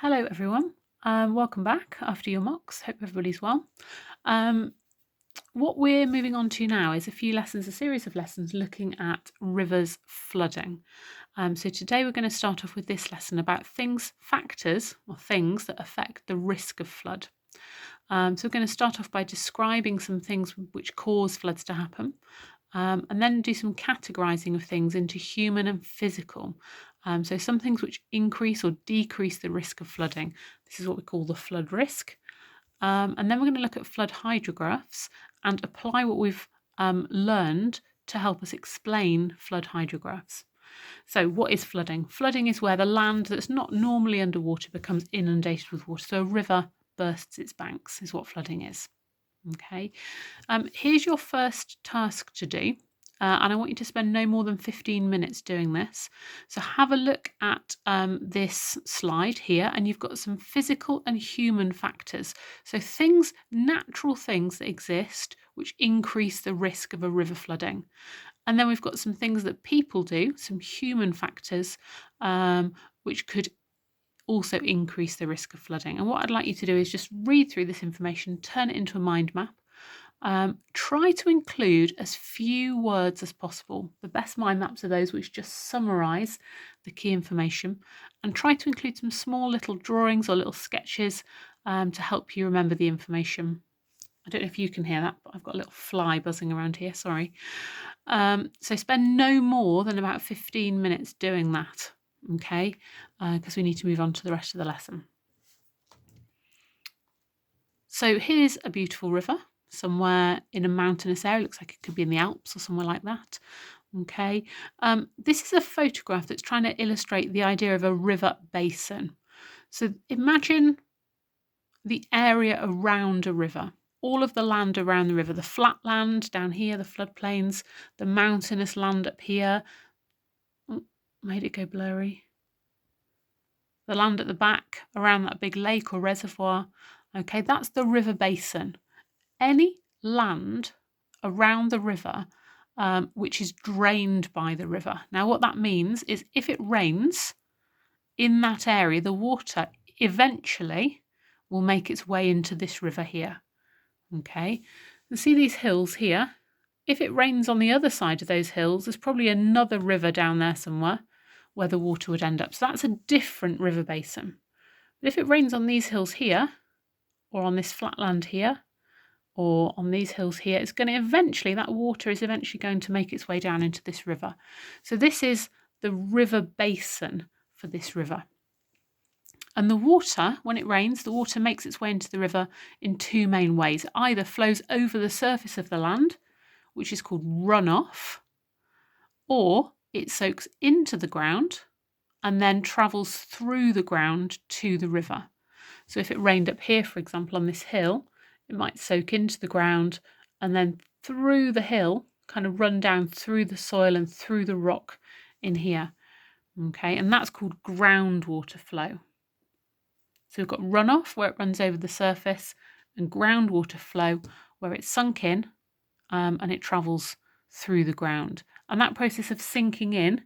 Hello everyone, welcome back after your mocks. Hope everybody's well. What we're moving on to now is a series of lessons looking at rivers flooding. So today we're going to start off with this lesson about factors or things that affect the risk of flood. So we're going to start off by describing some things which cause floods to happen. And then do some categorizing of things into human and physical. So some things which increase or decrease the risk of flooding. This is what we call the flood risk. And then we're going to look at flood hydrographs and apply what we've learned to help us explain flood hydrographs. So what is flooding? Flooding is where the land that's not normally underwater becomes inundated with water. So a river bursts its banks is what flooding is. Okay, here's your first task to do, and I want you to spend no more than 15 minutes doing this. So have a look at this slide here, and you've got some physical and human factors. So natural things that exist which increase the risk of a river flooding. And then we've got some things that people do, some human factors, which could also increase the risk of flooding. And what I'd like you to do is just read through this information, turn it into a mind map. Try to include as few words as possible. The best mind maps are those which just summarise the key information, and try to include some small little drawings or little sketches to help you remember the information. I don't know if you can hear that, but I've got a little fly buzzing around here, sorry. So spend no more than about 15 minutes doing that. Okay, because we need to move on to the rest of the lesson. So here's a beautiful river somewhere in a mountainous area. Looks like it could be in the Alps or somewhere like that. Okay, this is a photograph that's trying to illustrate the idea of a river basin. So imagine the area around a river, all of the land around the river, the flat land down here, the floodplains, the mountainous land up here. Made it go blurry. The land at the back around that big lake or reservoir. Okay, that's the river basin. Any land around the river which is drained by the river. Now what that means is if it rains in that area, the water eventually will make its way into this river here. Okay, and see these hills here? If it rains on the other side of those hills, there's probably another river down there somewhere where the water would end up. So that's a different river basin. But if it rains on these hills here, or on this flat land here, or on these hills here, that water is eventually going to make its way down into this river. So this is the river basin for this river. And the water, when it rains, the water makes its way into the river in two main ways. It either flows over the surface of the land, which is called runoff, or it soaks into the ground and then travels through the ground to the river. So if it rained up here, for example, on this hill, it might soak into the ground and then through the hill, kind of run down through the soil and through the rock in here. Okay, and that's called groundwater flow. So we've got runoff where it runs over the surface and groundwater flow where it's sunk in and it travels through the ground. And that process of sinking in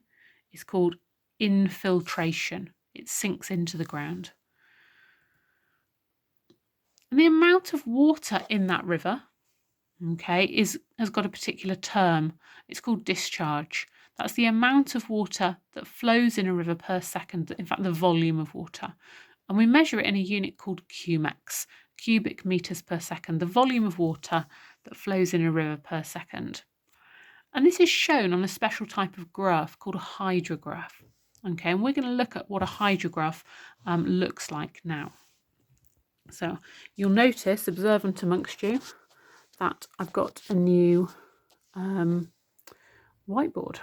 is called infiltration. It sinks into the ground. And the amount of water in that river, okay, has got a particular term. It's called discharge. That's the amount of water that flows in a river per second, in fact, the volume of water. And we measure it in a unit called cumex, cubic meters per second, the volume of water that flows in a river per second. And this is shown on a special type of graph called a hydrograph. Okay, and we're going to look at what a hydrograph looks like now. So you'll notice, observant amongst you, that I've got a new whiteboard.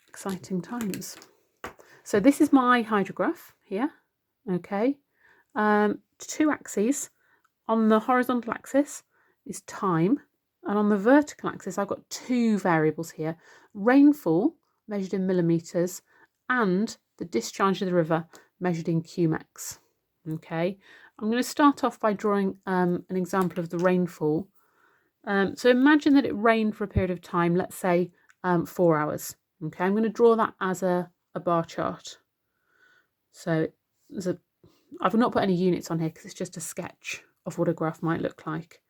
Exciting times. So this is my hydrograph here, okay. Two axes. On the horizontal axis is time, and on the vertical axis I've got two variables here: rainfall measured in millimeters and the discharge of the river measured in cumex. Okay, I'm going to start off by drawing an example of the rainfall. So imagine that it rained for a period of time, let's say 4 hours. Okay, I'm going to draw that as a bar chart. So I've not put any units on here because it's just a sketch of what a graph might look like.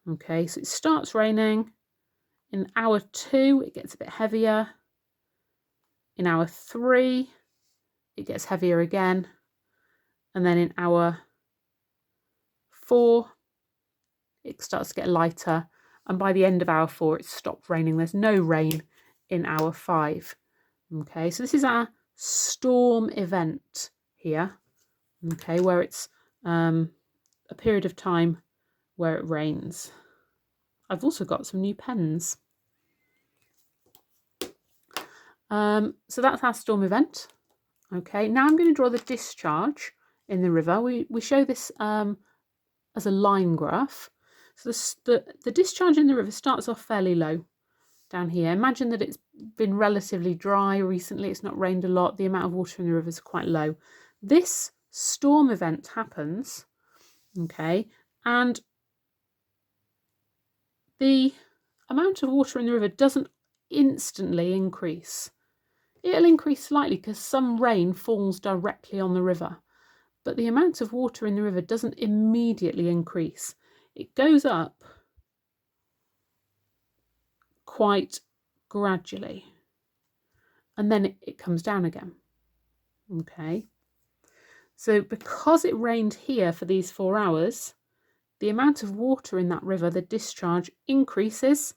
Okay, so it starts raining. In hour 2, it gets a bit heavier. In hour 3, it gets heavier again. And then in hour 4, it starts to get lighter. And by the end of hour 4, it's stopped raining. There's no rain in hour 5. Okay, so this is our storm event here. Okay, where it's a period of time where it rains. I've also got some new pens. So that's our storm event. Okay, now I'm going to draw the discharge in the river. We show this as a line graph. So the discharge in the river starts off fairly low down here. Imagine that it's been relatively dry recently. It's not rained a lot. The amount of water in the river is quite low. This storm event happens, okay, and the amount of water in the river doesn't instantly increase. It'll increase slightly because some rain falls directly on the river, but the amount of water in the river doesn't immediately increase. It goes up quite gradually, and then it comes down again. Okay, so because it rained here for these 4 hours, the amount of water in that river, the discharge, increases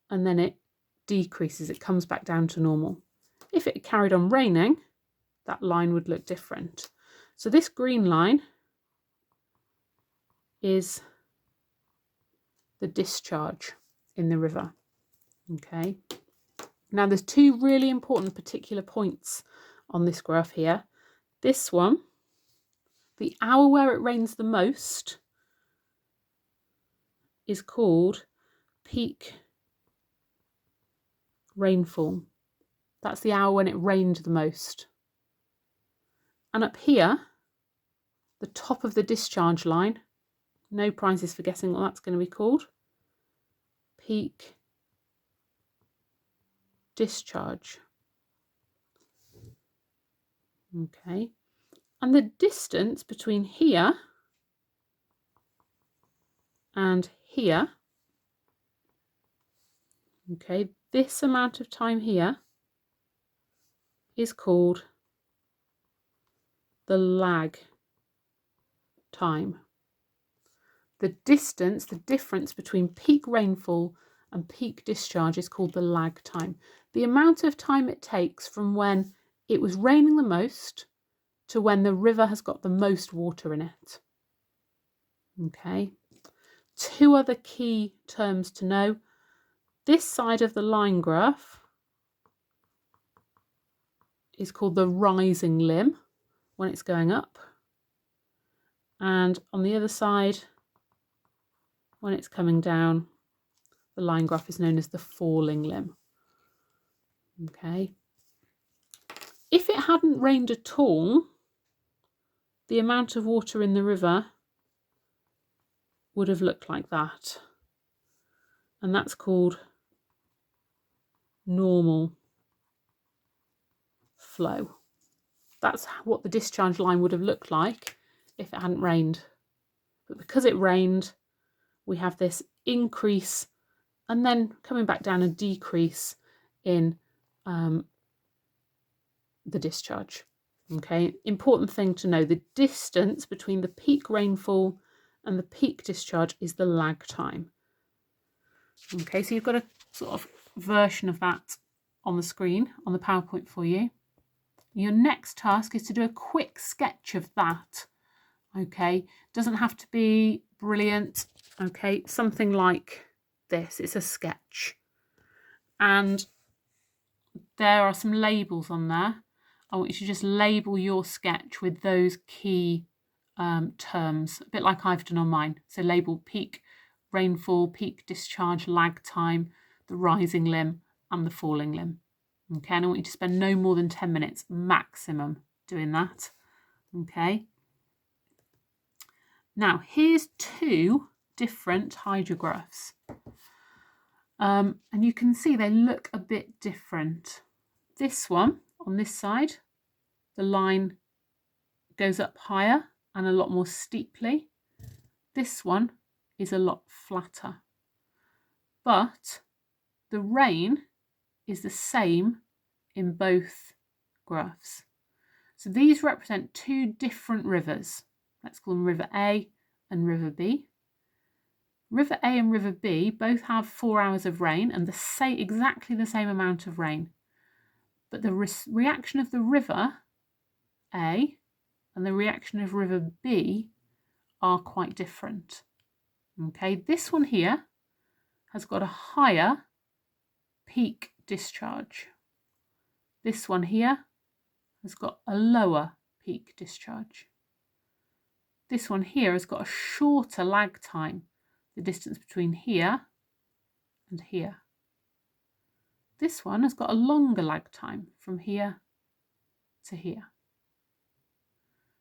and then it decreases. It comes back down to normal. If it carried on raining, that line would look different. So this green line is the discharge in the river. Okay. Now there's 2 really important particular points on this graph here. This one, the hour where it rains the most, is called peak rainfall. That's the hour when it rained the most. And up here, the top of the discharge line, no prizes for guessing what that's going to be called. Peak discharge. Okay. And the distance between here and here, okay, this amount of time here is called the lag time. The distance, the difference between peak rainfall and peak discharge is called the lag time. The amount of time it takes from when it was raining the most to when the river has got the most water in it. Okay. 2 other key terms to know. This side of the line graph is called the rising limb when it's going up. And on the other side, when it's coming down, the line graph is known as the falling limb. Okay. If it hadn't rained at all, the amount of water in the river would have looked like that. And that's called normal flow. That's what the discharge line would have looked like if it hadn't rained. But because it rained, we have this increase and then coming back down a decrease in the discharge. Okay, important thing to know, the distance between the peak rainfall and the peak discharge is the lag time. Okay, so you've got a sort of version of that on the screen, on the PowerPoint for you. Your next task is to do a quick sketch of that. Okay, doesn't have to be brilliant. Okay, something like this. It's a sketch. And there are some labels on there. I want you to just label your sketch with those key terms, a bit like I've done on mine. So label peak rainfall, peak discharge, lag time, the rising limb and the falling limb. Okay, and I want you to spend no more than 10 minutes maximum doing that. Okay. Now, here's 2 different hydrographs. And you can see they look a bit different. This one on this side, the line goes up higher and a lot more steeply. This one is a lot flatter. But the rain is the same in both graphs. So these represent two different rivers. Let's call them River A and River B. River A and River B both have 4 hours of rain and exactly the same amount of rain. But the reaction of the River A and the reaction of River B are quite different. Okay, this one here has got a higher peak discharge. This one here has got a lower peak discharge. This one here has got a shorter lag time, the distance between here and here. This one has got a longer lag time from here to here.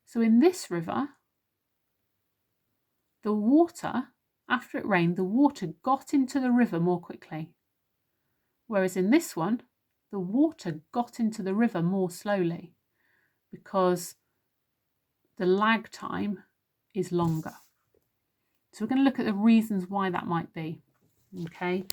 So in this river, the water, after it rained, the water got into the river more quickly. Whereas in this one, the water got into the river more slowly because the lag time is longer. So we're going to look at the reasons why that might be. Okay,